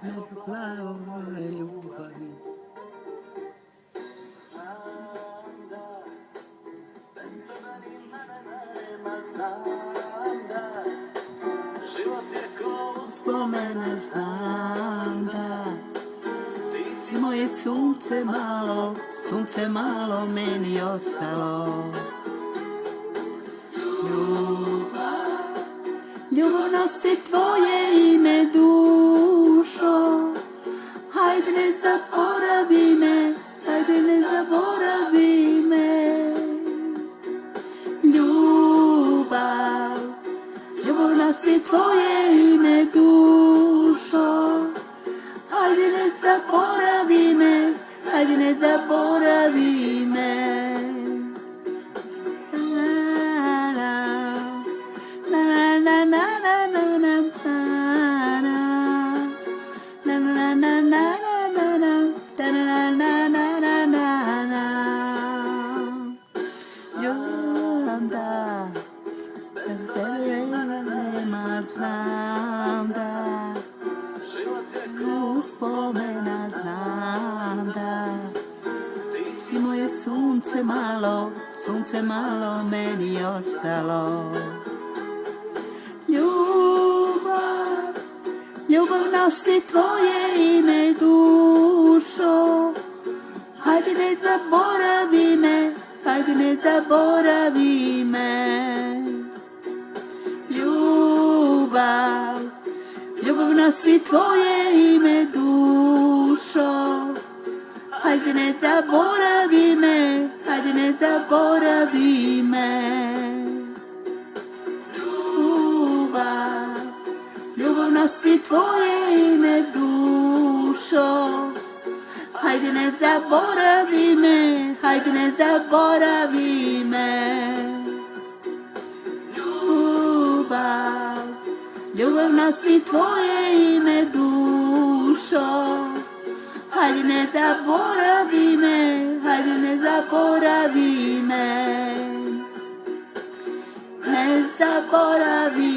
neplavoj ljubavi. Znam da bez tebe ni mene nema, znam da život je ko Spomene znam da ti si moje sunce malo meni ostalo. Ljubav nosi tvoje ime dušo, hajde ne zaboravi me, hajde ne zaboravi me. Ljubav nosi tvoje ime dušo, hajde ne zaboravi me, hajde ne zaboravi me. Znam da život je ko uspomena, znam da ti si moje sunce malo meni ostalo. Ljubav nosi tvoje ime dušo, hajde ne zaboravi me, hajde ne zaboravi me. Ljubav nosi tvoje ime dušo, hajde ne zaboravi me, hajde ne zaboravi me. Ljubav nosi tvoje ime dušo, hajde ne zaboravi me, hajde ne zaboravi me. Ljubav nosi tvoje ime dušo, hajde ne zaboravi me, hajde ne zaboravi me. Ne zaboravi